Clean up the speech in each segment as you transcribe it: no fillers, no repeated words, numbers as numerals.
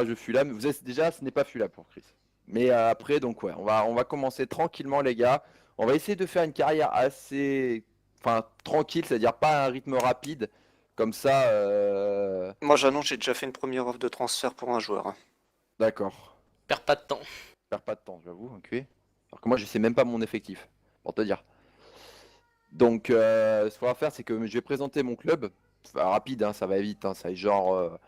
de Fulham. Vous êtes déjà, ce n'est pas Fulham pour Chris. Mais après, donc ouais, on va commencer tranquillement, les gars. On va essayer de faire une carrière assez, enfin, tranquille, c'est-à-dire pas un rythme rapide, comme ça. Moi, j'annonce, j'ai déjà fait une première offre de transfert pour un joueur. D'accord. Perds pas de temps. Je perds pas de temps, j'avoue. Ok. Alors que moi, je sais même pas mon effectif, pour te dire. Donc, ce qu'on va faire, c'est que je vais présenter mon club. Enfin, rapide, hein, ça va vite. Hein, ça va être genre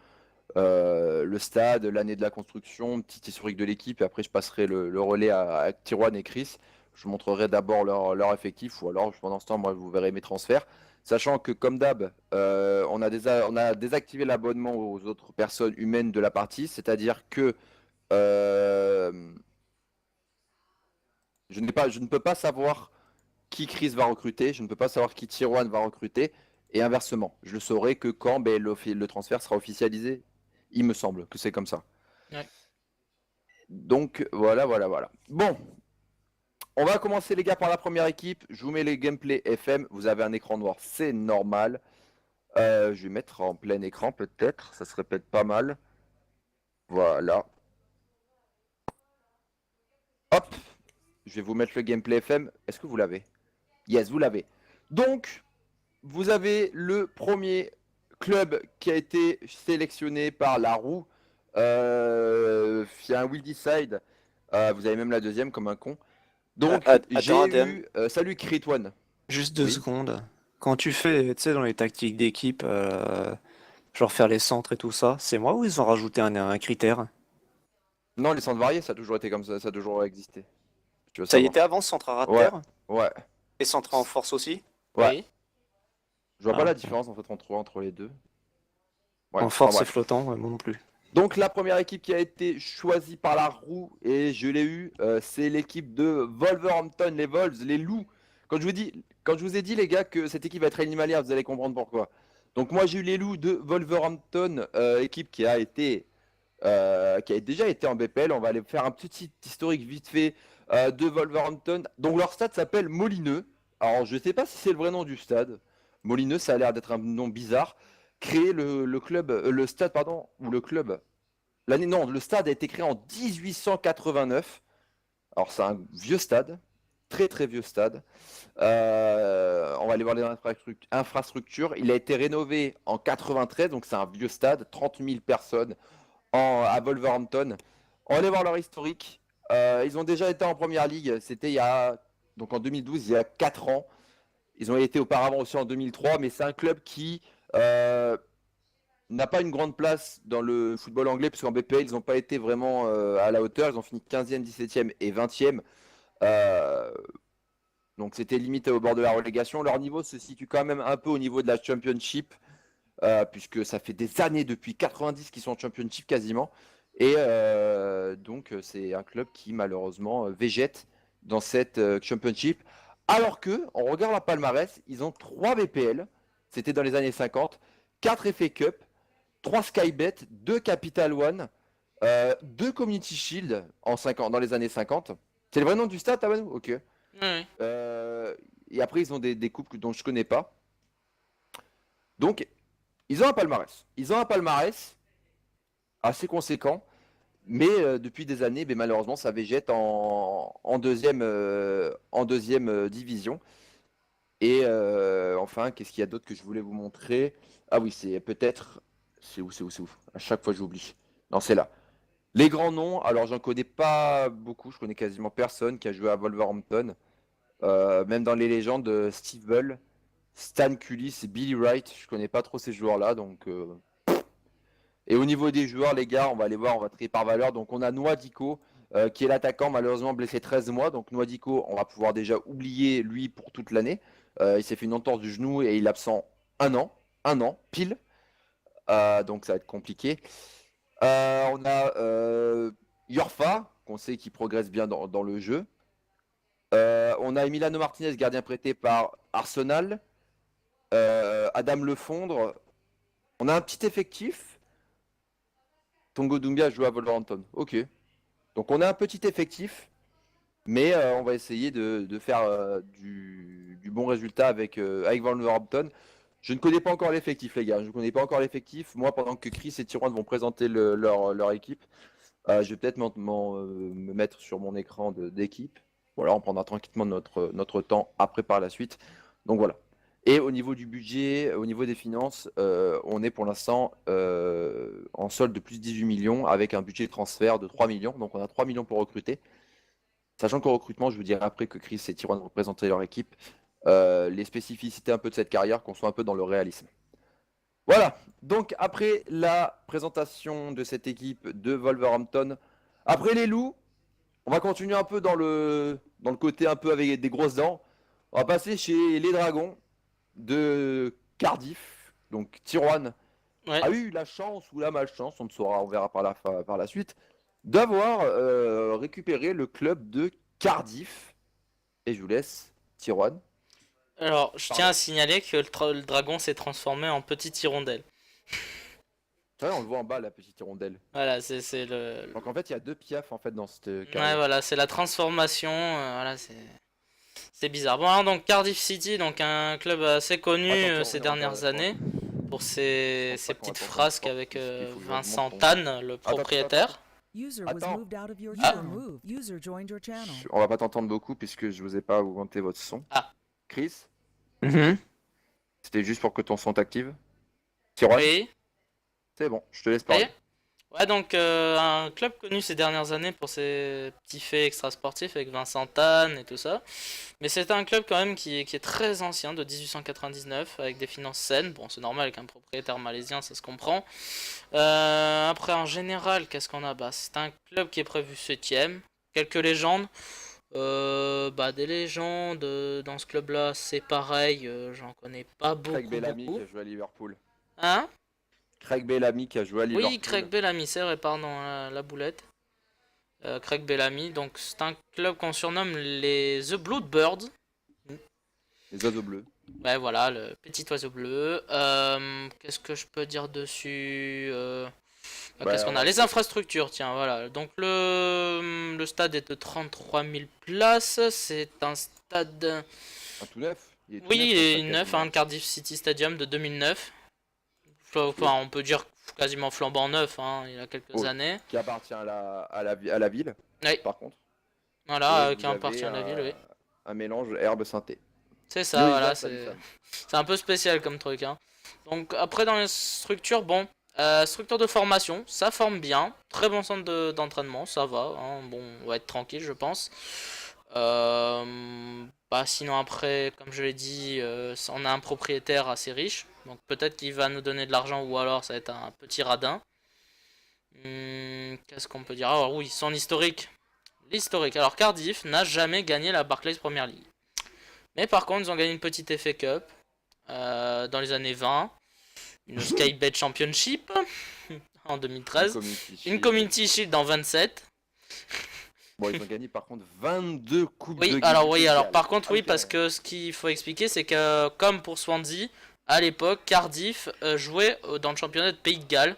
le stade, l'année de la construction, petit historique de l'équipe. Et après, je passerai le relais à Tirouane et Chris. Je vous montrerai d'abord leur effectif. Ou alors, pendant ce temps, moi, vous verrez mes transferts. Sachant que, comme d'hab, on a désactivé l'abonnement aux autres personnes humaines de la partie. C'est-à-dire que euh, je ne peux pas savoir qui Chris va recruter, je ne peux pas savoir qui Tirouane va recruter, et inversement. Je le saurai que quand le transfert sera officialisé. Il me semble que c'est comme ça. Ouais. Donc voilà, voilà, voilà. Bon, on va commencer les gars par la première équipe. Je vous mets les gameplay FM. Vous avez un écran noir, c'est normal. Je vais mettre en plein écran peut-être, ça serait peut-être pas mal. Voilà. Hop, je vais vous mettre le gameplay FM. Est-ce que vous l'avez? Yes, vous l'avez. Donc, vous avez le premier club qui a été sélectionné par la roue. Il y a un Will Decide. Vous avez même la deuxième comme un con. Donc Attends, j'ai Adem, eu. Salut Crit1. juste deux Oui. secondes. Quand tu fais, tu sais, dans les tactiques d'équipe, genre faire les centres et tout ça, c'est moi ou ils ont rajouté un critère? Non, les centres variés, ça a toujours été comme ça a toujours existé. Tu veux Ça y savoir? était avant, centre à ras de Ouais, terre? ouais, Et centre en force aussi? ouais. Oui. Je vois pas Ah, la ok. différence en fait entre les deux. Ouais, En enfin force et bref. flottant, ouais, moi non plus. Donc la première équipe qui a été choisie par la roue, et je l'ai eu, c'est l'équipe de Wolverhampton, les Wolves, les loups. Quand je vous ai dit les gars que cette équipe va être animalière, vous allez comprendre pourquoi. Donc moi j'ai eu les loups de Wolverhampton, équipe qui a déjà été en BPL. On va aller faire un petit historique vite fait de Wolverhampton. Donc leur stade s'appelle Molineux. Alors je sais pas si c'est le vrai nom du stade. Molineux, ça a l'air d'être un nom bizarre. Créé le club, le stade pardon, ou le club. L'année non, le stade a été créé en 1889. Alors c'est un vieux stade, très très vieux stade. On va aller voir les infrastructures. Il a été rénové en 93, donc c'est un vieux stade, 30 000 personnes à Wolverhampton. On va aller voir leur historique. Ils ont déjà été en première ligue. C'était il y a donc en 2012, il y a 4 ans. Ils ont été auparavant aussi en 2003, mais c'est un club qui n'a pas une grande place dans le football anglais, parce qu'en BPL, ils n'ont pas été vraiment à la hauteur. Ils ont fini 15e, 17e et 20e. Euh, donc c'était limité au bord de la relégation. Leur niveau se situe quand même un peu au niveau de la Championship, puisque ça fait des années depuis 90 qu'ils sont en Championship quasiment. Et donc c'est un club qui malheureusement végète dans cette Championship. Alors que, on regarde la palmarès, ils ont 3 BPL, c'était dans les années 50, 4 FA Cup, 3 Skybet, 2 Capital One, 2 Community Shield dans les années 50. C'est le vrai nom du stade, Tabanou? Ok. Ouais. Euh, et après, ils ont des coupes dont je connais pas. Donc, ils ont un palmarès. Ils ont un palmarès assez conséquent, mais depuis des années, mais malheureusement, ça végète en deuxième division. Et enfin, qu'est-ce qu'il y a d'autre que je voulais vous montrer? Ah oui, c'est peut-être. C'est où, c'est où, c'est où? À chaque fois, j'oublie. Non, c'est là. Les grands noms, alors j'en connais pas beaucoup, je connais quasiment personne qui a joué à Wolverhampton. Même dans les légendes, Steve Bull, Stan Cullis et Billy Wright, je connais pas trop ces joueurs-là, donc et au niveau des joueurs, les gars, on va aller voir, on va trier par valeur. Donc on a Noadico, qui est l'attaquant, malheureusement blessé 13 mois. Donc Noadico, on va pouvoir déjà oublier lui pour toute l'année. Il s'est fait une entorse du genou et il est absent un an, pile. Donc ça va être compliqué. On a Yorfa, qu'on sait qu'il progresse bien dans le jeu. On a Emiliano Martinez, gardien prêté par Arsenal. Adam Lefondre. On a un petit effectif. Tongo Doumbia joue à Wolverhampton. Ok. Donc on a un petit effectif, mais on va essayer de faire du bon résultat avec Wolverhampton. Je ne connais pas encore l'effectif, les gars. Je ne connais pas encore l'effectif. Moi, pendant que Chris et Tyrone vont présenter leur équipe, je vais peut-être me mettre sur mon écran d'équipe. Voilà, on prendra tranquillement notre temps après par la suite. Donc voilà. Et au niveau du budget, au niveau des finances, on est pour l'instant en solde de plus 18 millions avec un budget de transfert de 3 millions. Donc on a 3 millions pour recruter. Sachant qu'au recrutement, je vous dirai après que Chris et Tyrone vont présenter leur équipe, les spécificités un peu de cette carrière, qu'on soit un peu dans le réalisme. Voilà, donc après la présentation de cette équipe de Wolverhampton, après les loups, on va continuer un peu dans le côté un peu avec des grosses dents. On va passer chez les dragons de Cardiff. Donc Tyrone Ouais. a eu la chance ou la malchance, on ne saura, on verra par la suite, d'avoir récupéré le club de Cardiff. Et je vous laisse, Tyrone. Alors, je Pardon. tiens à signaler que le dragon s'est transformé en petite hirondelle. Ouais, on le voit en bas, la petite hirondelle. Voilà, c'est le. Donc en fait, il y a deux piafs en fait dans cette Ouais, carrière. voilà, c'est la transformation. Voilà, c'est bizarre. Bon, alors, donc Cardiff City, donc un club assez connu Attention, ces on dernières va- années pour Je ses pense pas qu'on va petites t'entendre frasques fort, avec parce qu'il faut que je Vincent monte ton- Tan, le propriétaire. User was Attends. moved out of your Ah. channel. User joined your channel. On va pas t'entendre beaucoup puisque je vous ai pas augmenté votre son. Ah. Chris, Mhm. c'était juste pour que ton son t'active. Tyrone, Oui. c'est bon, je te laisse Ça y parler. est. Ouais, donc un club connu ces dernières années pour ses petits faits extrasportifs avec Vincent Tan et tout ça. Mais c'est un club quand même qui est très ancien, de 1899, avec des finances saines. Bon, c'est normal avec un propriétaire malaisien, ça se comprend. Après, en général, qu'est-ce qu'on a? Bah, c'est un club qui est prévu 7ème. Quelques légendes. Des légendes dans ce club-là, c'est pareil, j'en connais pas Craig Bellamy beaucoup. qui a joué à Liverpool. Hein? Craig Bellamy qui a joué à Liverpool. Oui, Craig Bellamy, c'est vrai, pardon, la boulette. Craig Bellamy, donc c'est un club qu'on surnomme les The Bloodbirds. Les oiseaux bleus. Ouais, voilà, le petit oiseau bleu. Qu'est-ce que je peux dire dessus? Qu'est-ce qu'on a? Les infrastructures, tiens, voilà. Donc le stade est de 33 000 places. C'est un stade. Un tout neuf. Il est tout Oui, neuf, il ce est stade, neuf, quasiment. hein, Cardiff City Stadium de 2009. Enfin, on peut dire quasiment flambant neuf, hein, il y a quelques Oui. années. Qui appartient à la ville, Oui. par contre. Voilà, Et qui vous appartient à la avez ville, oui. un mélange herbe synthé. C'est ça, Yo, voilà, Isa, salut, Sam. c'est un peu spécial comme truc, hein. Donc après dans les structures, bon, structure de formation, ça forme bien, très bon centre d'entraînement, ça va, hein. Bon, on va être tranquille, je pense. Sinon après, comme je l'ai dit, on a un propriétaire assez riche, donc peut-être qu'il va nous donner de l'argent ou alors ça va être un petit radin. Qu'est-ce qu'on peut dire? Alors oui, son historique. L'historique. Alors Cardiff n'a jamais gagné la Barclays Premier League. Mais par contre, ils ont gagné une petite FA Cup dans les années 20, une Sky Bet Championship en 2013, une Community Shield en 27. Bon, ils ont gagné par contre 22 coupes Oui, de alors Guinness oui, World alors Records. par contre oui, Ok. parce que ce qu'il faut expliquer, c'est que comme pour Swansea, à l'époque, Cardiff jouait dans le championnat de Pays de Galles.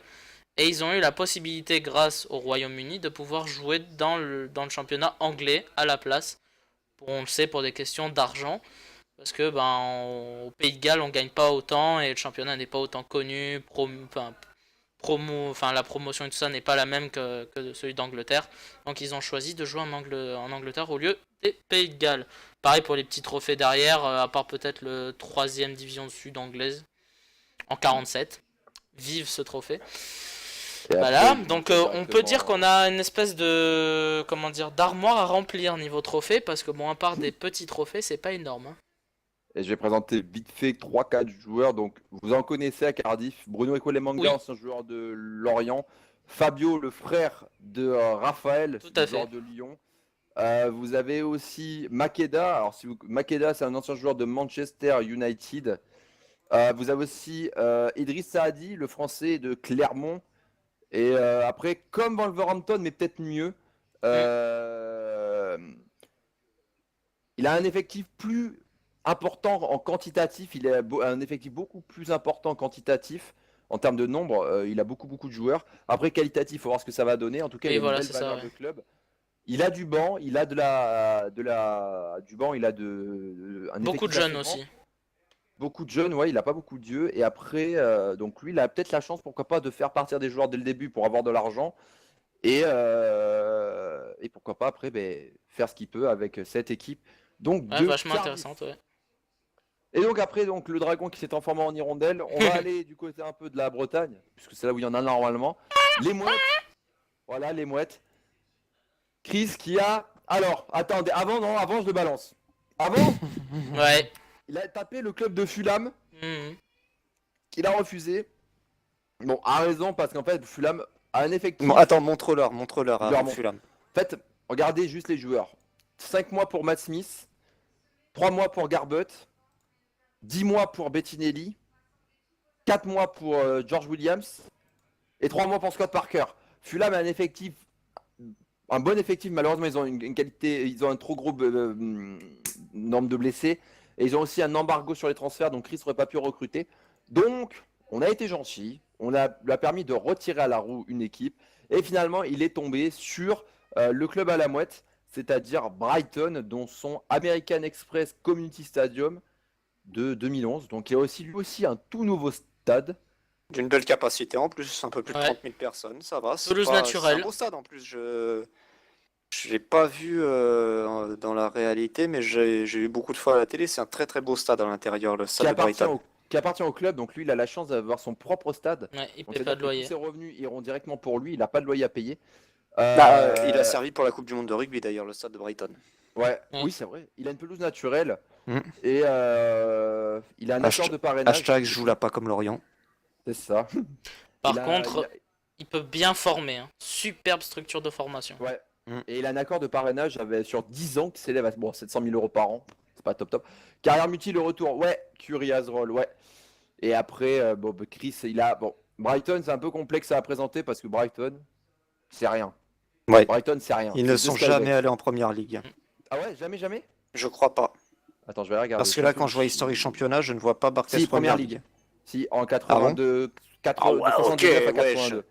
Et ils ont eu la possibilité, grâce au Royaume-Uni, de pouvoir jouer dans le championnat anglais à la place. On le sait, pour des questions d'argent. Parce que au Pays de Galles, on gagne pas autant et le championnat n'est pas autant connu. La promotion et tout ça n'est pas la même que celui d'Angleterre. Donc ils ont choisi de jouer en Angleterre au lieu des Pays de Galles. Pareil pour les petits trophées derrière, à part peut-être le 3ème division sud anglaise en 47. Vive ce trophée. Et Voilà, après, donc ils ont on peut dire directement- qu'on a une espèce de, comment dire, d'armoire à remplir niveau trophée, parce que bon, à part des petits trophées, c'est pas énorme, hein. Et je vais présenter vite fait 3-4 joueurs. Donc, vous en connaissez à Cardiff. Bruno Ekolemanga, Oui. ancien joueur de Lorient. Fabio, le frère de Raphaël, Tout à joueur fait. de Lyon. Vous avez aussi Makeda. Alors, Makeda, c'est un ancien joueur de Manchester United. Vous avez aussi Idriss Saadi, le français de Clermont. Et après, comme Wolverhampton, mais peut-être mieux, il a un effectif plus important en quantitatif. Il a un effectif beaucoup plus important en quantitatif. En termes de nombre, il a beaucoup de joueurs. Après, qualitatif, il faut voir ce que ça va donner. En tout cas, Et il a voilà, une c'est belle ça, valeur ouais. de club. Il a du banc, il a du banc, il a un Beaucoup de effectif jeunes assez grand. aussi. beaucoup de jeunes, ouais, il a pas beaucoup de yeux. Et après, donc lui, il a peut-être la chance, pourquoi pas, de faire partir des joueurs dès le début pour avoir de l'argent. Et pourquoi pas après faire ce qu'il peut avec cette équipe. Donc Ouais, de vachement Cardiff. intéressante, ouais. Et donc après, donc, le dragon qui s'est transformé en hirondelle, on va aller du côté un peu de la Bretagne, puisque c'est là où il y en a normalement. Les mouettes. Voilà, les mouettes. Chris qui a... Alors, attendez, avant je le balance. Avant, Ouais. il a tapé le club de Fulham, Mhm. qu'il a refusé. Bon, à raison, parce qu'en fait, Fulham a un effectif... Bon, attends, montre-leur Je leur à montre. Fulham. En fait, regardez juste les joueurs. 5 mois pour Matt Smith, 3 mois pour Garbutt, 10 mois pour Bettinelli, 4 mois pour George Williams et 3 mois pour Scott Parker. Fulham a un bon effectif, malheureusement ils ont une qualité, ils ont un trop gros nombre de blessés et ils ont aussi un embargo sur les transferts, donc Chris n'aurait pas pu recruter. Donc on a été gentil, lui a permis de retirer à la roue une équipe et finalement il est tombé sur le club à la mouette, c'est-à-dire Brighton, dont son American Express Community Stadium de 2011. Donc il y a aussi lui aussi un tout nouveau stade. D'une belle capacité en plus, un peu plus de Ouais. 30 000 personnes, ça va. Toulouse C'est naturel. un beau stade en plus. Je l'ai pas vu dans la réalité, mais j'ai eu beaucoup de fois à la télé. C'est un très très beau stade à l'intérieur, le qui stade de appartient, Brighton. qui appartient au club. Donc lui, il a la chance d'avoir son propre stade. Ouais, il Donc paie c'est-à-dire pas de que tous loyer. ses revenus iront directement pour lui. Il n'a pas de loyer à payer. Il a servi pour la Coupe du Monde de rugby d'ailleurs, le stade de Brighton. Ouais, Ouais. oui, c'est vrai. Il a une pelouse naturelle Mm. et il a un accord de parrainage. Hashtag je joue là pas comme Lorient. C'est ça. Par Il a- contre, il il peut bien former. Hein. Superbe structure de formation. Ouais. Mm. Et il a un accord de parrainage sur 10 ans qui s'élève à 700 000 euros par an. C'est pas top. Carrière multi, le retour. Ouais. Curious Roll, ouais. Et après, Chris, Brighton, c'est un peu complexe à présenter parce que Brighton, c'est rien. Ouais. Brighton, c'est rien. Ils C'est ne deux sont Skyvex. jamais allés en première ligue. Ah ouais, jamais? Je crois pas. Attends, je vais regarder. Parce que là, quand je vois historique championnat, je ne vois pas Barclays Si, première Première ligue. Si, en 82, Ah ouais, de 79 à ok, wesh. 82.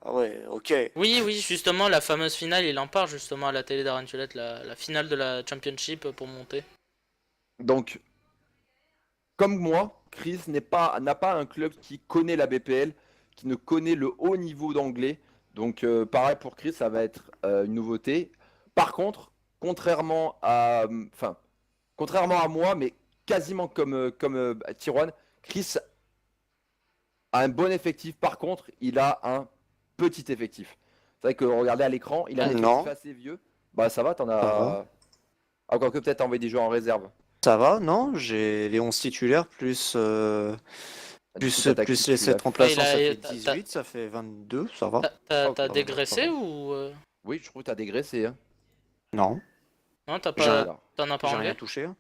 Ah ouais, ok. Oui, justement, la fameuse finale, il en parle justement à la télé d'Aaron Tulette, la finale de la Championship pour monter. Donc, comme moi, Chris n'a pas un club qui connaît la BPL, qui ne connaît le haut niveau d'anglais. Donc, pareil pour Chris, ça va être une nouveauté. Par contre, contrairement à moi, mais quasiment comme Tijuana, Chris a un bon effectif. Par contre, il a un petit effectif. C'est vrai que regardez à l'écran, il a un Non. effectif assez vieux. Bah ça va, t'en Ça va. as... Ah, quoique peut-être t'as envoyé des joueurs en réserve. Ça va, non? J'ai les 11 titulaires plus, Du coup, t'attaques plus qui les tu 7 l'as fait. remplaçants, Ouais, ça il a- fait t'as- 18, ça fait 22, ça va. T'as Oh, ça va, dégraissé ça va. ou Oui, je trouve que t'as dégraissé. Hein. Non, non, t'as J'ai pas, Voilà. t'en as pas j'ai enlevé? rien touché. Hein.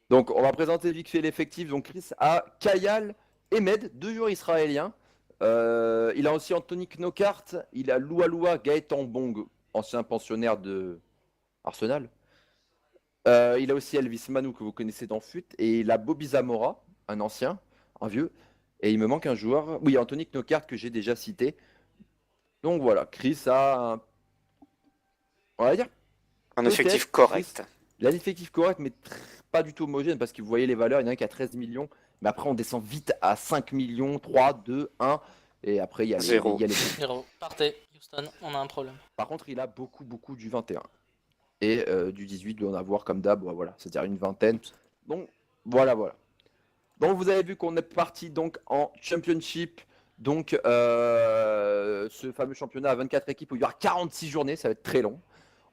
Donc on va présenter vite fait l'effectif. Donc Chris a Kayal et Med, deux joueurs israéliens. Il a aussi Anthony Knokart, il a Loualoua Gaëtan Bong, ancien pensionnaire de Arsenal. Il a aussi Elvis Manu que vous connaissez dans FUT. Et il a Bobby Zamora, un ancien, un vieux. Et il me manque un joueur. Oui, Anthony Knokart que j'ai déjà cité. Donc voilà, Chris a on va dire, Un peut-être, effectif correct. il a l'effectif correct, mais pas du tout homogène parce que vous voyez les valeurs. Il y en a un qui a 13 millions, mais après on descend vite à 5 millions, 3, 2, 1. Et après il y a Zéro. il y a les... Zéro. Partez, Houston, on a un problème. Par contre, il a beaucoup du 21. Et du 18, il doit en avoir comme d'hab, voilà, c'est-à-dire une vingtaine. Donc voilà. Donc vous avez vu qu'on est parti donc en Championship. Donc ce fameux championnat à 24 équipes où il y aura 46 journées, ça va être très long.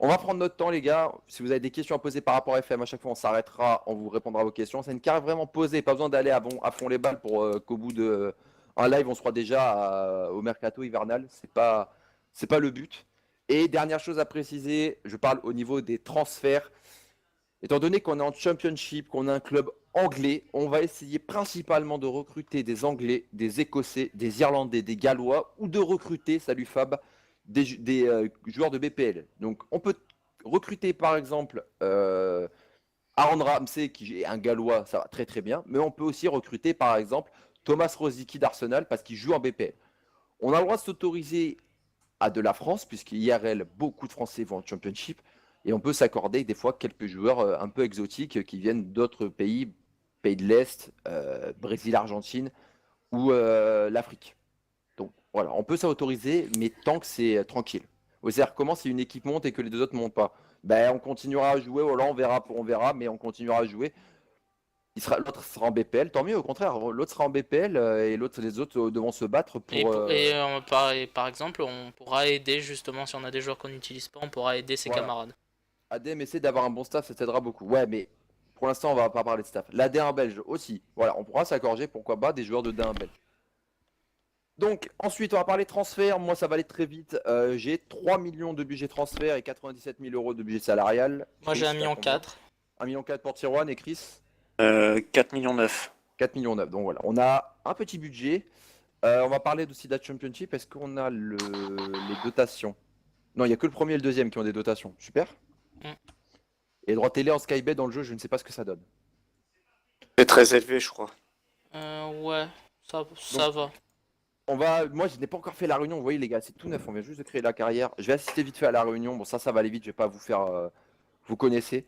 On va prendre notre temps les gars. Si vous avez des questions à poser par rapport à FM, à chaque fois on s'arrêtera, on vous répondra à vos questions. C'est une carrière vraiment posée, pas besoin d'aller à fond les balles pour qu'au bout de un live on soit déjà au mercato hivernal. C'est pas le but. Et dernière chose à préciser, je parle au niveau des transferts. Étant donné qu'on est en Championship, qu'on a un club anglais, on va essayer principalement de recruter des Anglais, des Écossais, des Irlandais, des Gallois, ou de recruter, salut Fab, des joueurs de BPL. Donc on peut recruter par exemple Aaron Ramsey, qui est un Gallois, ça va très bien, mais on peut aussi recruter par exemple Thomas Rosicky d'Arsenal parce qu'il joue en BPL. On a le droit de s'autoriser à de la France, puisqu'IRL, beaucoup de Français vont en Championship, et on peut s'accorder des fois quelques joueurs un peu exotiques qui viennent d'autres pays pays de l'Est, Brésil, Argentine ou l'Afrique. Donc voilà, on peut s'autoriser, mais tant que c'est tranquille. C'est-à-dire comment si une équipe monte et que les deux autres montent pas. Ben on continuera à jouer, voilà, on verra, mais on continuera à jouer. L'autre sera en BPL, tant mieux, au contraire, l'autre sera en BPL et les autres devront se battre pour. Et par exemple, on pourra aider justement si on a des joueurs qu'on n'utilise pas, on pourra aider ses Voilà. camarades. ADM essaie d'avoir un bon staff, ça t'aidera beaucoup. Ouais, mais pour l'instant, on va pas parler de staff. La D1 belge aussi. Voilà, on pourra s'accorder, pourquoi pas, des joueurs de D1 belge. Donc, ensuite, on va parler transfert. Moi, ça va aller très vite. J'ai 3 millions de budget transfert et 97 000 euros de budget salarial. Moi j'ai Chris, 1,4 million. 1,4 million pour Tijuana et Chris 4 millions 9. 4 millions 9. Donc voilà, on a un petit budget. On va parler aussi de la Championship. Est-ce qu'on a les dotations? Non, il n'y a que le premier et le deuxième qui ont des dotations. Super. Mm. Et droit télé en Skybet dans le jeu, je ne sais pas ce que ça donne. C'est très élevé, je crois. Ouais, ça va. Moi, je n'ai pas encore fait la réunion. Vous voyez, les gars, c'est tout neuf. On vient juste de créer la carrière. Je vais assister vite fait à la réunion. Bon, ça va aller vite. Je vais pas vous faire. Vous connaissez.